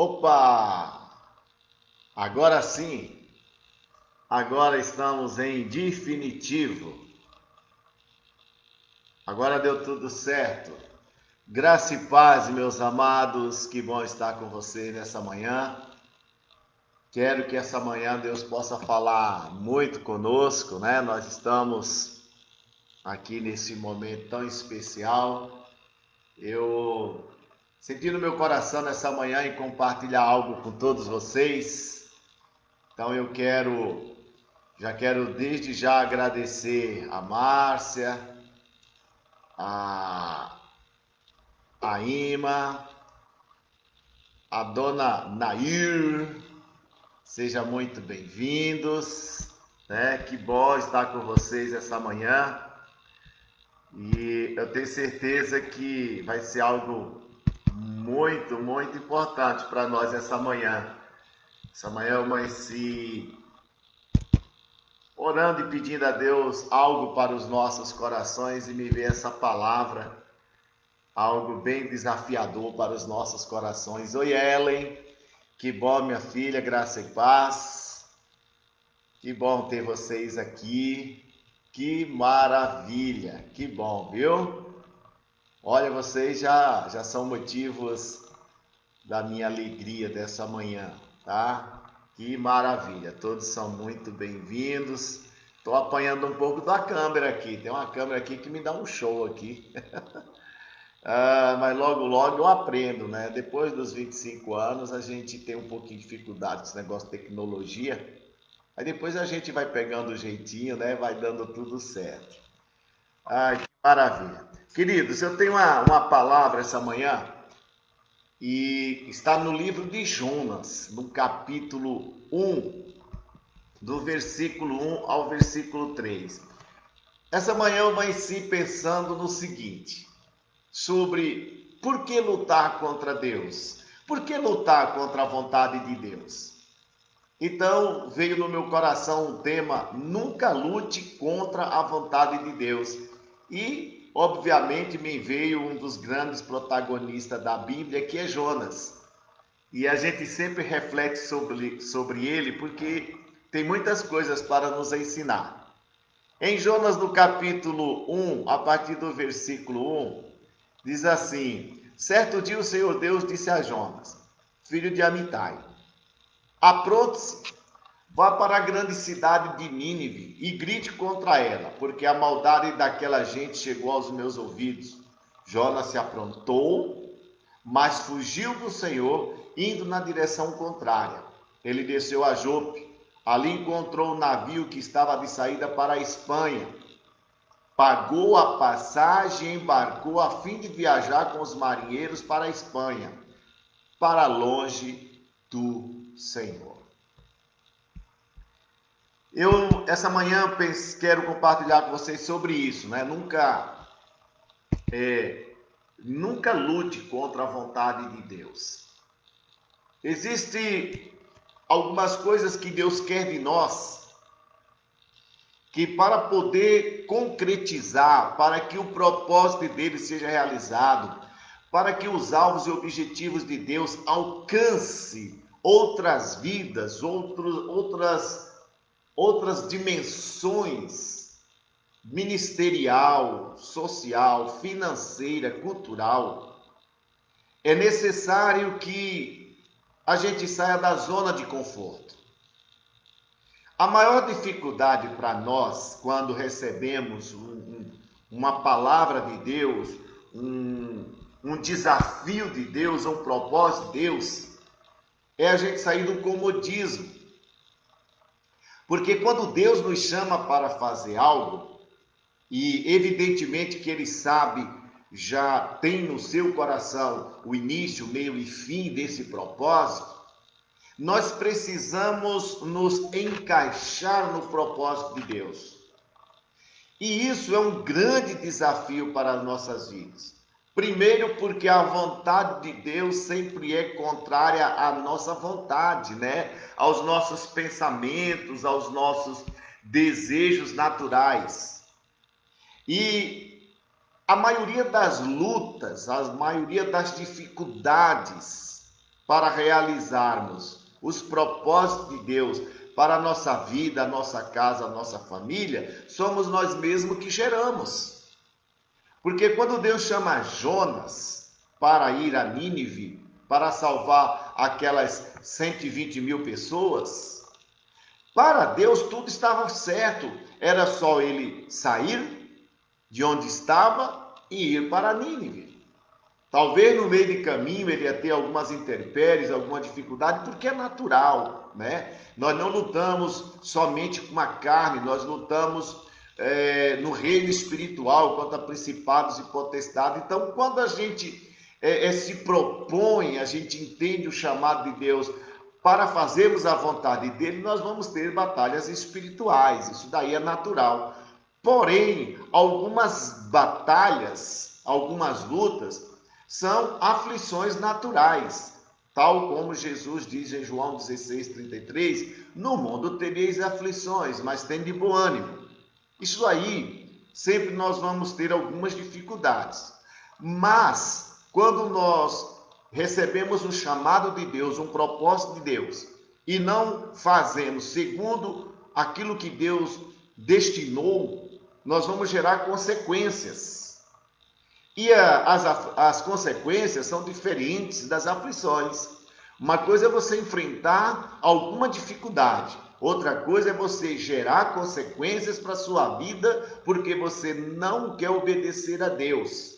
Opa! Agora sim, agora estamos em definitivo. Agora deu tudo certo. Graça e paz, meus amados, que bom estar com vocês nessa manhã. Quero que essa manhã Deus possa falar muito conosco, né? Nós estamos aqui nesse momento tão especial. Eu senti no meu coração nessa manhã em compartilhar algo com todos vocês. Então já quero desde já agradecer a Márcia, a, a Ima, a dona Nair, sejam muito bem-vindos, né? Que bom estar com vocês essa manhã e eu tenho certeza que vai ser algo muito, muito importante para nós essa manhã. Essa manhã eu amanheci orando e pedindo a Deus algo para os nossos corações e me veio essa palavra, algo bem desafiador para os nossos corações. Oi, Ellen, que bom, minha filha, graça e paz. Que bom ter vocês aqui. Que maravilha, que bom, viu? Olha, vocês já são motivos da minha alegria dessa manhã, tá? Que maravilha, todos são muito bem-vindos. Estou apanhando um pouco da câmera aqui, tem uma câmera aqui que me dá um show aqui. Mas logo, logo eu aprendo, né? Depois dos 25 anos a gente tem um pouquinho de dificuldade com esse negócio de tecnologia. Aí depois a gente vai pegando o jeitinho, né? Vai dando tudo certo. Ai, que maravilha. Queridos, eu tenho uma palavra essa manhã e está no livro de Jonas, no capítulo 1, do versículo 1 ao versículo 3. Essa manhã eu amanheci pensando no seguinte, sobre por que lutar contra Deus? Por que lutar contra a vontade de Deus? Então veio no meu coração o tema, nunca lute contra a vontade de Deus. E, obviamente, me veio um dos grandes protagonistas da Bíblia, que é Jonas. E a gente sempre reflete sobre ele, porque tem muitas coisas para nos ensinar. Em Jonas, no capítulo 1, a partir do versículo 1, diz assim, certo dia o Senhor Deus disse a Jonas, filho de Amitai, apronte-se, vá para a grande cidade de Nínive e grite contra ela, porque a maldade daquela gente chegou aos meus ouvidos. Jonas se aprontou, mas fugiu do Senhor, indo na direção contrária. Ele desceu a Jope, ali encontrou um navio que estava de saída para a Espanha. Pagou a passagem e embarcou a fim de viajar com os marinheiros para a Espanha, para longe do Senhor. Essa manhã quero compartilhar com vocês sobre isso, né? Nunca lute contra a vontade de Deus. Existem algumas coisas que Deus quer de nós, que para poder concretizar, para que o propósito dele seja realizado, para que os alvos e objetivos de Deus alcance outras vidas, outras dimensões ministerial, social, financeira, cultural, é necessário que a gente saia da zona de conforto. A maior dificuldade para nós, quando recebemos uma palavra de Deus, um desafio de Deus, um propósito de Deus, é a gente sair do comodismo. Porque quando Deus nos chama para fazer algo, e evidentemente que Ele sabe, já tem no seu coração o início, meio e fim desse propósito, nós precisamos nos encaixar no propósito de Deus. E isso é um grande desafio para as nossas vidas. Primeiro, porque a vontade de Deus sempre é contrária à nossa vontade, né? Aos nossos pensamentos, aos nossos desejos naturais. E a maioria das lutas, a maioria das dificuldades para realizarmos os propósitos de Deus para a nossa vida, a nossa casa, a nossa família, somos nós mesmos que geramos. Porque quando Deus chama Jonas para ir a Nínive, para salvar aquelas 120.000 pessoas, para Deus tudo estava certo. Era só ele sair de onde estava e ir para Nínive. Talvez no meio de caminho ele ia ter algumas intempéries, alguma dificuldade, porque é natural, né? Nós não lutamos somente com a carne, nós lutamos no reino espiritual contra principados e potestades. Então, quando a gente se propõe, a gente entende o chamado de Deus para fazermos a vontade dele, nós vamos ter batalhas espirituais, isso daí é natural. Porém, algumas batalhas, algumas lutas, são aflições naturais, tal como Jesus diz em João 16:33, no mundo tereis aflições, mas tende bom ânimo. Isso aí, sempre nós vamos ter algumas dificuldades, mas quando nós recebemos um chamado de Deus, um propósito de Deus, e não fazemos segundo aquilo que Deus destinou, nós vamos gerar consequências. E as consequências são diferentes das aflições. Uma coisa é você enfrentar alguma dificuldade, outra coisa é você gerar consequências para a sua vida porque você não quer obedecer a Deus.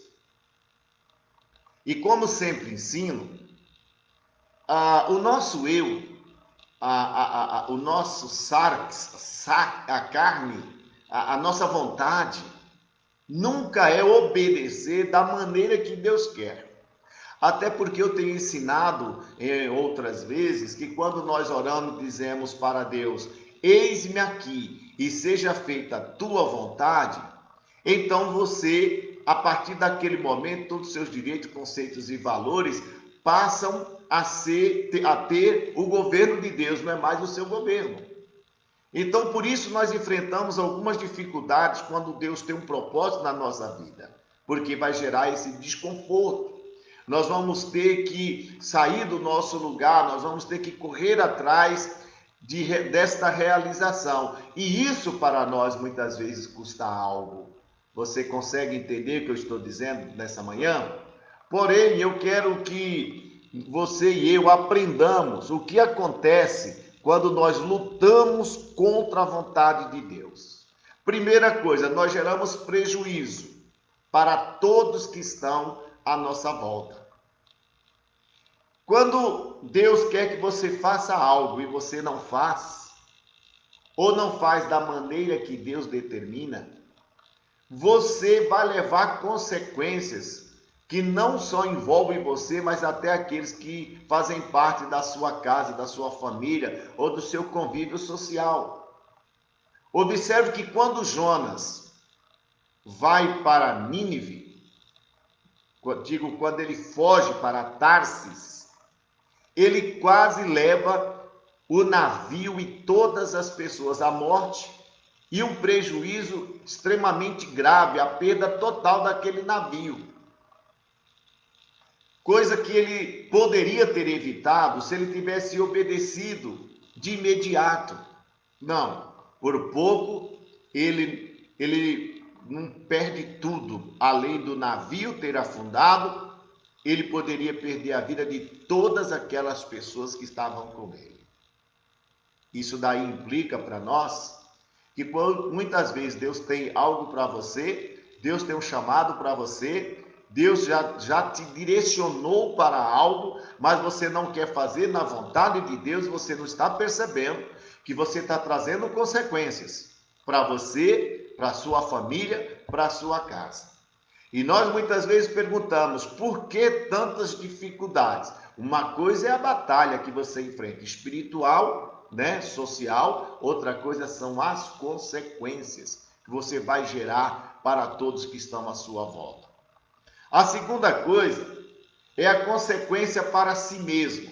E como sempre ensino, o nosso eu, o nosso sarx, a carne, a nossa vontade, nunca é obedecer da maneira que Deus quer. Até porque eu tenho ensinado outras vezes que quando nós oramos, dizemos para Deus, eis-me aqui e seja feita a tua vontade, então você, a partir daquele momento, todos os seus direitos, conceitos e valores passam a ter o governo de Deus, não é mais o seu governo. Então, por isso, nós enfrentamos algumas dificuldades quando Deus tem um propósito na nossa vida, porque vai gerar esse desconforto. Nós vamos ter que sair do nosso lugar, nós vamos ter que correr atrás desta realização. E isso para nós muitas vezes custa algo. Você consegue entender o que eu estou dizendo nessa manhã? Porém, eu quero que você e eu aprendamos o que acontece quando nós lutamos contra a vontade de Deus. Primeira coisa, nós geramos prejuízo para todos que estão à nossa volta. Quando Deus quer que você faça algo e você não faz, ou não faz da maneira que Deus determina, você vai levar consequências que não só envolvem você, mas até aqueles que fazem parte da sua casa, da sua família ou do seu convívio social. Observe que quando Jonas vai para Nínive, quando ele foge para Tarsis, ele quase leva o navio e todas as pessoas à morte e um prejuízo extremamente grave, a perda total daquele navio. Coisa que ele poderia ter evitado se ele tivesse obedecido de imediato. Não, por pouco ele não perde tudo. Além do navio ter afundado, ele poderia perder a vida de todas aquelas pessoas que estavam com ele. Isso daí implica para nós que muitas vezes Deus tem algo para você, Deus tem um chamado para você, Deus já te direcionou para algo, mas você não quer fazer na vontade de Deus, você não está percebendo que você está trazendo consequências para você, para a sua família, para a sua casa. E nós muitas vezes perguntamos, por que tantas dificuldades? Uma coisa é a batalha que você enfrenta, espiritual, né, social, outra coisa são as consequências que você vai gerar para todos que estão à sua volta. A segunda coisa é a consequência para si mesmo.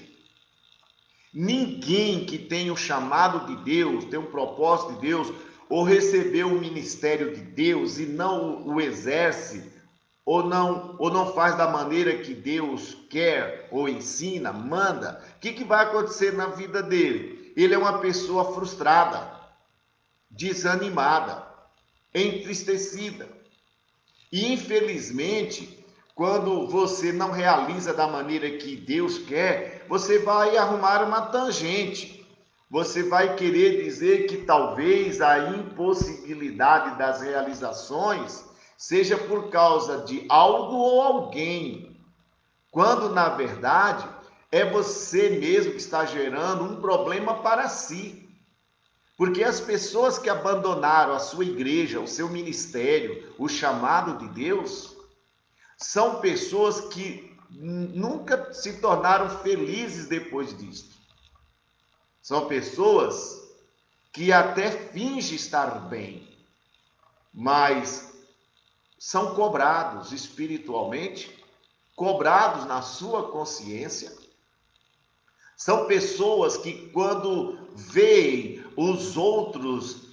Ninguém que tem o chamado de Deus, tem um propósito de Deus, ou recebeu o ministério de Deus e não o exerce, ou não faz da maneira que Deus quer, ou ensina, manda, o que vai acontecer na vida dele? Ele é uma pessoa frustrada, desanimada, entristecida. E infelizmente, quando você não realiza da maneira que Deus quer, você vai arrumar uma tangente. Você vai querer dizer que talvez a impossibilidade das realizações seja por causa de algo ou alguém, quando na verdade é você mesmo que está gerando um problema para si. Porque as pessoas que abandonaram a sua igreja, o seu ministério, o chamado de Deus, são pessoas que nunca se tornaram felizes depois disso. São pessoas que até fingem estar bem, mas são cobrados espiritualmente, cobrados na sua consciência. São pessoas que, quando veem os outros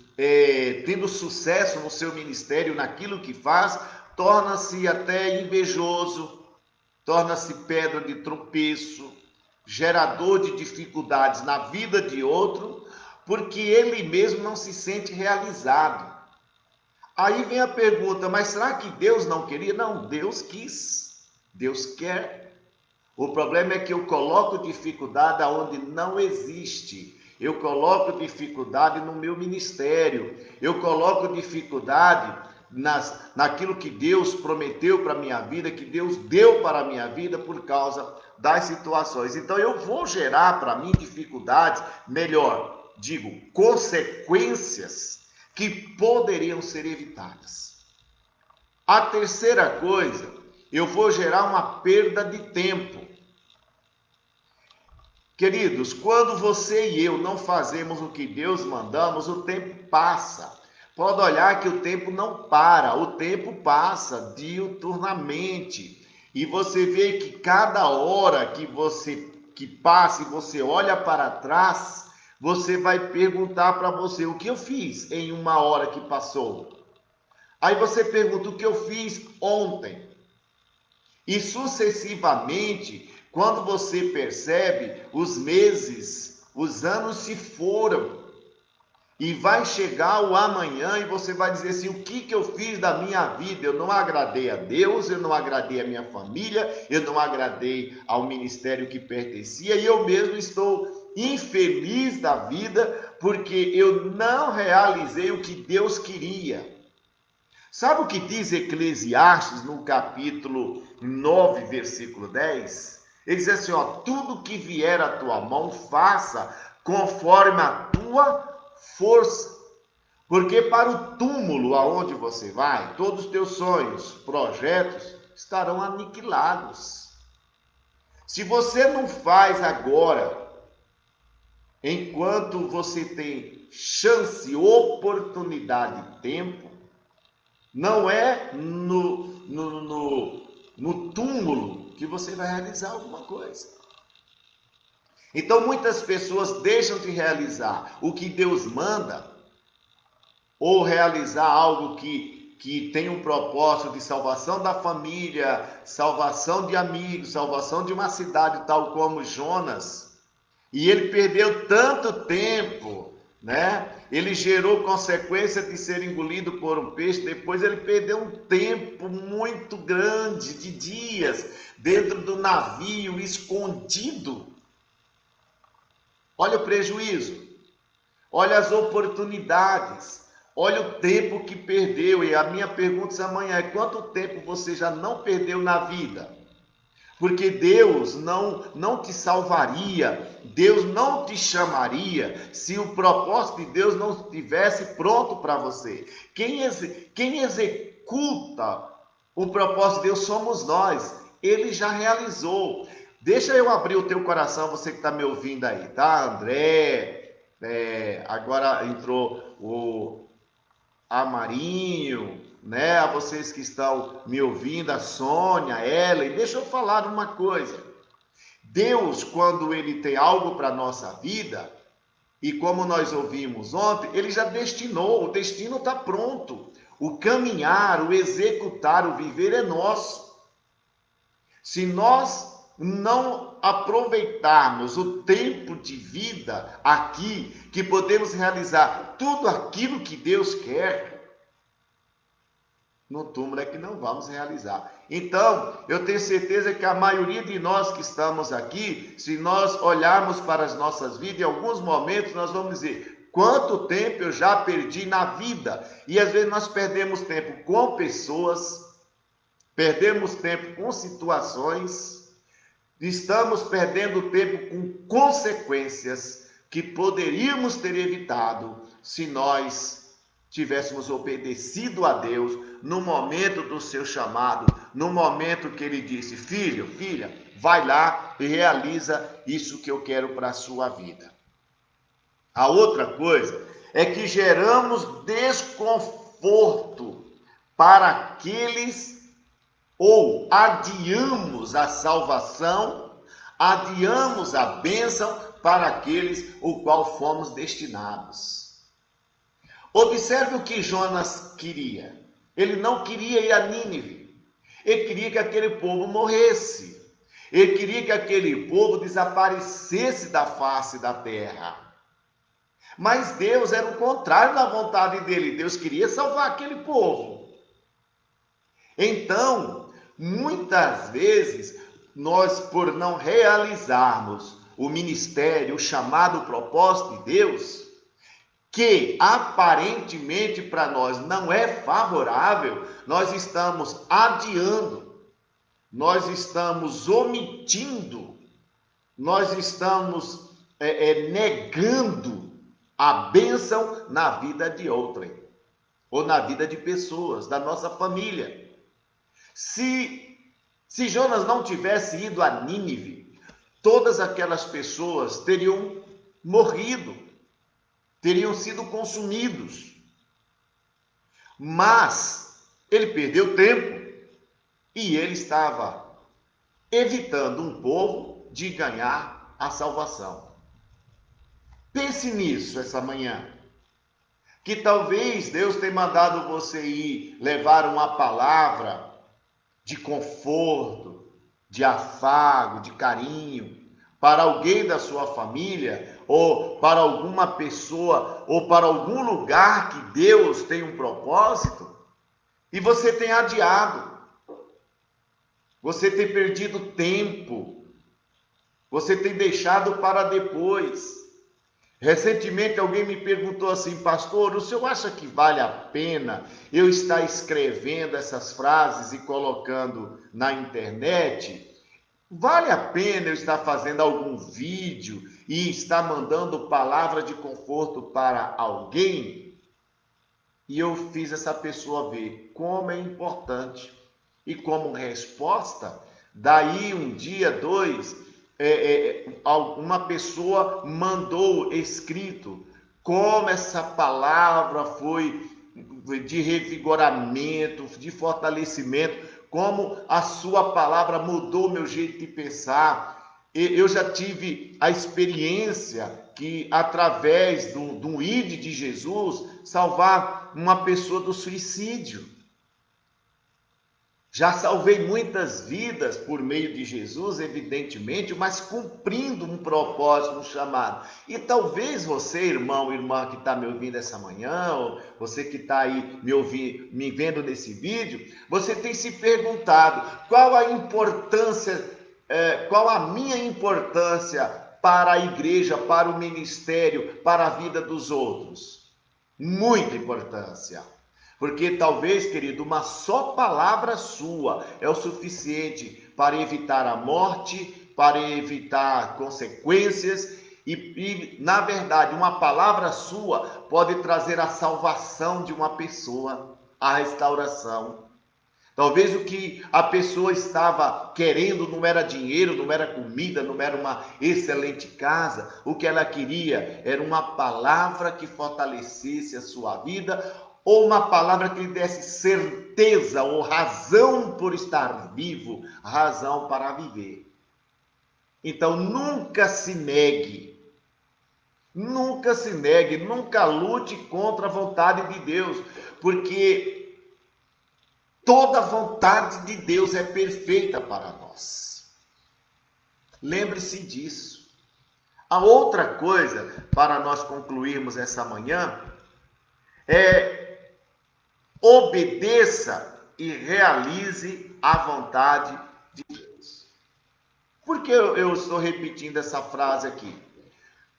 tendo sucesso no seu ministério, naquilo que faz, torna-se até invejoso, torna-se pedra de tropeço, gerador de dificuldades na vida de outro, porque ele mesmo não se sente realizado. Aí vem a pergunta, mas será que Deus não queria? Não, Deus quis, Deus quer. O problema é que eu coloco dificuldade aonde não existe. Eu coloco dificuldade no meu ministério. Eu coloco dificuldade naquilo que Deus prometeu para a minha vida, que Deus deu para a minha vida por causa das situações. Então eu vou gerar para mim dificuldades, melhor, digo, consequências que poderiam ser evitadas. A terceira coisa, eu vou gerar uma perda de tempo. Queridos, quando você e eu não fazemos o que Deus mandamos, o tempo passa. Pode olhar que o tempo não para, o tempo passa diuturnamente. E você vê que cada hora que passa e você olha para trás, você vai perguntar para você, o que eu fiz em uma hora que passou? Aí você pergunta, o que eu fiz ontem? E sucessivamente, quando você percebe, os meses, os anos se foram. E vai chegar o amanhã e você vai dizer assim, o que eu fiz da minha vida? Eu não agradei a Deus, eu não agradei a minha família, eu não agradei ao ministério que pertencia, e eu mesmo estou infeliz da vida, porque eu não realizei o que Deus queria. Sabe o que diz Eclesiastes no capítulo 9, versículo 10? Ele diz assim, ó, tudo que vier à tua mão, faça conforme a tua força. Porque para o túmulo aonde você vai, todos os teus sonhos, projetos estarão aniquilados. Se você não faz agora, enquanto você tem chance, oportunidade, tempo, não é no túmulo que você vai realizar alguma coisa. Então muitas pessoas deixam de realizar o que Deus manda, ou realizar algo que tem um propósito de salvação da família, salvação de amigos, salvação de uma cidade, tal como Jonas. E ele perdeu tanto tempo, né? Ele gerou consequência de ser engolido por um peixe, depois ele perdeu um tempo muito grande, de dias, dentro do navio, escondido. Olha o prejuízo, olha as oportunidades, olha o tempo que perdeu. E a minha pergunta amanhã é, quanto tempo você já não perdeu na vida? Porque Deus não te salvaria, Deus não te chamaria, se o propósito de Deus não estivesse pronto para você. Quem executa o propósito de Deus somos nós, Ele já realizou. Deixa eu abrir o teu coração, você que está me ouvindo aí, tá? André, agora entrou o Amarinho, né? A vocês que estão me ouvindo, a Sônia, a Ellen, deixa eu falar uma coisa. Deus, quando Ele tem algo para a nossa vida, e como nós ouvimos ontem, Ele já destinou, o destino está pronto. O caminhar, o executar, o viver é nosso. Se nós não aproveitarmos o tempo de vida aqui, que podemos realizar tudo aquilo que Deus quer, no túmulo é que não vamos realizar. Então, eu tenho certeza que a maioria de nós que estamos aqui, se nós olharmos para as nossas vidas, em alguns momentos nós vamos dizer: quanto tempo eu já perdi na vida? E às vezes nós perdemos tempo com pessoas, perdemos tempo com situações, estamos perdendo tempo com consequências que poderíamos ter evitado se nós tivéssemos obedecido a Deus no momento do seu chamado, no momento que ele disse: filho, filha, vai lá e realiza isso que eu quero para a sua vida. A outra coisa é que geramos desconforto para aqueles, ou adiamos a salvação, adiamos a bênção para aqueles o qual fomos destinados. Observe o que Jonas queria. Ele não queria ir a Nínive. Ele queria que aquele povo morresse. Ele queria que aquele povo desaparecesse da face da terra. Mas Deus era o contrário da vontade dele. Deus queria salvar aquele povo. Então, muitas vezes, nós, por não realizarmos o ministério, o chamado, o propósito de Deus, que aparentemente para nós não é favorável, nós estamos adiando, nós estamos omitindo, nós estamos negando a bênção na vida de outrem, ou na vida de pessoas, da nossa família. Se Jonas não tivesse ido a Nínive, todas aquelas pessoas teriam morrido, teriam sido consumidos. Mas ele perdeu tempo e ele estava evitando um povo de ganhar a salvação. Pense nisso essa manhã, que talvez Deus tenha mandado você ir levar uma palavra de conforto, de afago, de carinho, para alguém da sua família, ou para alguma pessoa, ou para algum lugar que Deus tem um propósito, e você tem adiado, você tem perdido tempo, você tem deixado para depois. Recentemente alguém me perguntou assim: pastor, o senhor acha que vale a pena eu estar escrevendo essas frases e colocando na internet? Vale a pena eu estar fazendo algum vídeo e estar mandando palavra de conforto para alguém? E eu fiz essa pessoa ver como é importante. E como resposta, daí um dia, dois, uma pessoa mandou escrito como essa palavra foi de revigoramento, de fortalecimento, como a sua palavra mudou meu jeito de pensar. Eu já tive a experiência que, através do ID de Jesus, salvar uma pessoa do suicídio. Já salvei muitas vidas por meio de Jesus, evidentemente, mas cumprindo um propósito, um chamado. E talvez você, irmão, irmã que está me ouvindo essa manhã, ou você que está aí me vendo nesse vídeo, você tem se perguntado qual a importância, qual a minha importância para a igreja, para o ministério, para a vida dos outros. Muita importância. Porque talvez, querido, uma só palavra sua é o suficiente para evitar a morte, para evitar consequências e, na verdade, uma palavra sua pode trazer a salvação de uma pessoa, a restauração. Talvez o que a pessoa estava querendo não era dinheiro, não era comida, não era uma excelente casa. O que ela queria era uma palavra que fortalecesse a sua vida, ou uma palavra que lhe desse certeza ou razão por estar vivo, razão para viver. Então nunca se negue, nunca lute contra a vontade de Deus, porque Toda a vontade de Deus é perfeita para nós. Lembre-se disso. A outra coisa, para nós concluirmos essa manhã, é obedeça e realize a vontade de Deus. Por que eu estou repetindo essa frase aqui?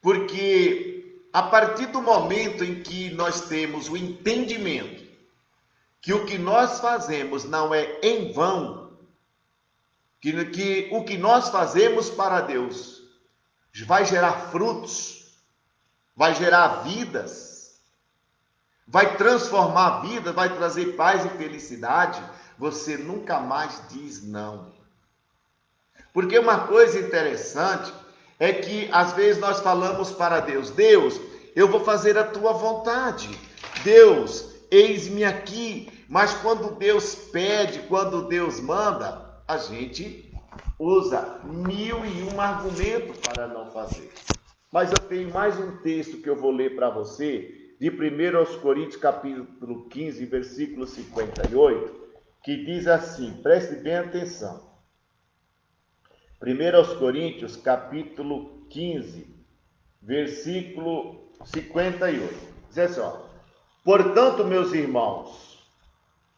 Porque a partir do momento em que nós temos o entendimento que o que nós fazemos não é em vão, que o que nós fazemos para Deus vai gerar frutos, vai gerar vidas, vai transformar vidas, vai trazer paz e felicidade, você nunca mais diz não. Porque uma coisa interessante é que às vezes nós falamos para Deus: Deus, eu vou fazer a tua vontade. Deus, eis-me aqui. Mas quando Deus pede, quando Deus manda, a gente usa 1001 argumentos para não fazer. Mas eu tenho mais um texto que eu vou ler para você, de 1 Coríntios capítulo 15, versículo 58, que diz assim, preste bem atenção. 1 Coríntios capítulo 15, versículo 58. Diz assim, ó: portanto, meus irmãos,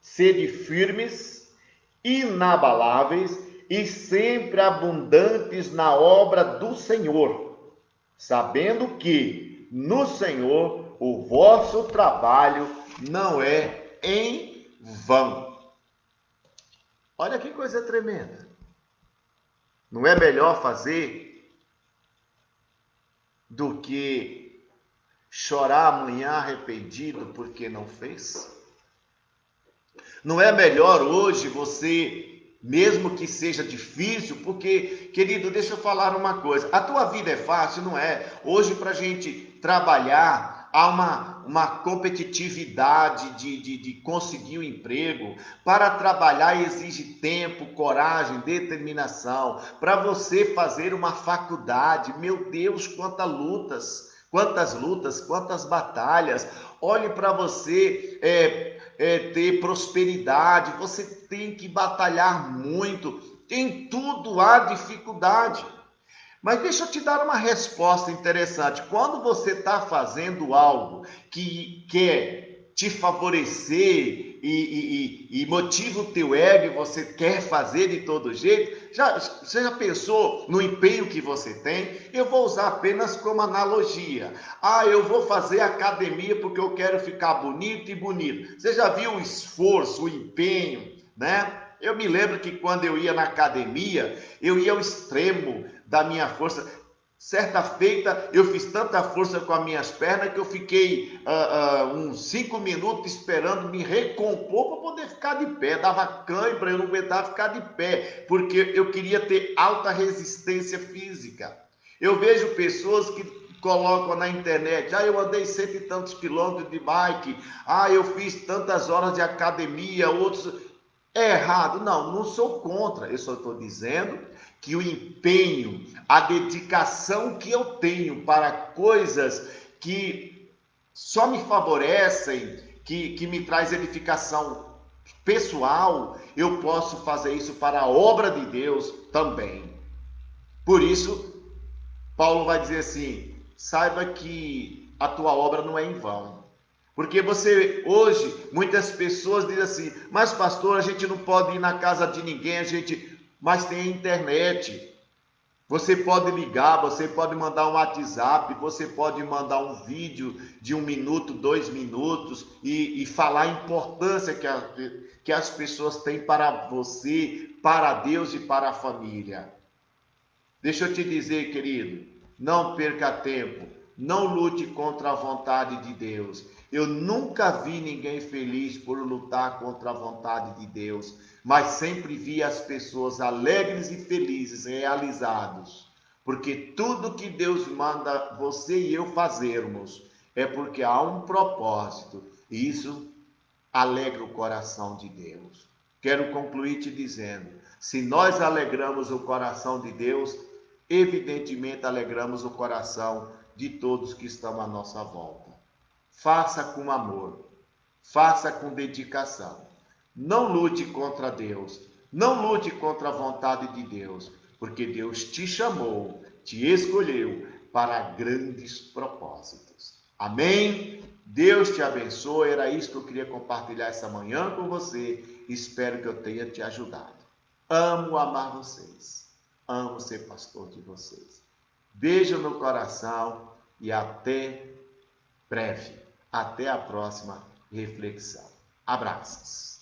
sede firmes, inabaláveis e sempre abundantes na obra do Senhor, sabendo que no Senhor o vosso trabalho não é em vão. Olha que coisa tremenda. Não é melhor fazer do que chorar amanhã arrependido porque não fez? Não é melhor hoje você, mesmo que seja difícil, porque, querido, deixa eu falar uma coisa, a tua vida é fácil? Não é. Hoje, para a gente trabalhar, há uma competitividade de conseguir um emprego. Para trabalhar exige tempo, coragem, determinação. Para você fazer uma faculdade, meu Deus, quantas lutas, quantas batalhas. Olhe para você ter prosperidade, você tem que batalhar muito, em tudo há dificuldade. Mas deixa eu te dar uma resposta interessante. Quando você está fazendo algo que quer te favorecer e motiva o teu ego e você quer fazer de todo jeito, você já pensou no empenho que você tem? Eu vou usar apenas como analogia. Eu vou fazer academia porque eu quero ficar bonito e bonito. Você já viu o esforço, o empenho, né? Eu me lembro que quando eu ia na academia, eu ia ao extremo da minha força. Certa feita, eu fiz tanta força com as minhas pernas que eu fiquei uns 5 minutos esperando me recompor para poder ficar de pé. Dava cãibra, eu não aguentava ficar de pé, porque eu queria ter alta resistência física. Eu vejo pessoas que colocam na internet: eu andei 100 e tantos quilômetros de bike, eu fiz tantas horas de academia, outros... É errado? Não, não sou contra. Eu só estou dizendo que o empenho, a dedicação que eu tenho para coisas que só me favorecem, que me traz edificação pessoal, eu posso fazer isso para a obra de Deus também. Por isso, Paulo vai dizer assim: saiba que a tua obra não é em vão. Porque você, hoje, muitas pessoas dizem assim: mas pastor, a gente não pode ir na casa de ninguém, mas tem a internet. Você pode ligar, você pode mandar um WhatsApp, você pode mandar um vídeo de 1 minuto, 2 minutos e falar a importância que as pessoas têm para você, para Deus e para a família. Deixa eu te dizer, querido, não perca tempo, não lute contra a vontade de Deus. Eu nunca vi ninguém feliz por lutar contra a vontade de Deus, mas sempre vi as pessoas alegres e felizes, realizados, porque tudo que Deus manda você e eu fazermos é porque há um propósito, e isso alegra o coração de Deus. Quero concluir te dizendo: se nós alegramos o coração de Deus, evidentemente alegramos o coração de todos que estão à nossa volta. Faça com amor, faça com dedicação. Não lute contra Deus. Não lute contra a vontade de Deus, porque Deus te chamou, te escolheu para grandes propósitos. Amém? Deus te abençoe. Era isso que eu queria compartilhar essa manhã com você. Espero que eu tenha te ajudado. Amo amar vocês. Amo ser pastor de vocês. Beijo no coração e até breve. Até a próxima reflexão. Abraços.